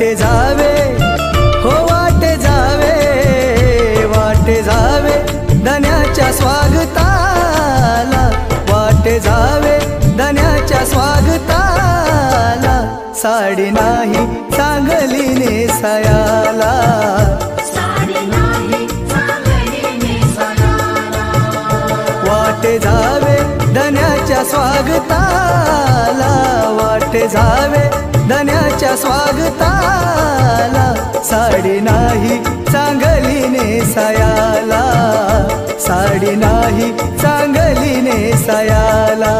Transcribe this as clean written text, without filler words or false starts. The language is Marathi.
वाटे जावे हो वाटे जावे, वाटे जावे धन्याच्या स्वागताला, वाटे जावे धन्याच्या स्वागताला, साडी नाही चांगली नेसायाला, साडी नाही चांगली नेसायाला, वाटे जावे धन्याच्या स्वागताला, वाटे जावे धन्याच्या स्वागताला, साडी नाही चांगली नेसायाला, साडी नाही चांगली नेसायाला।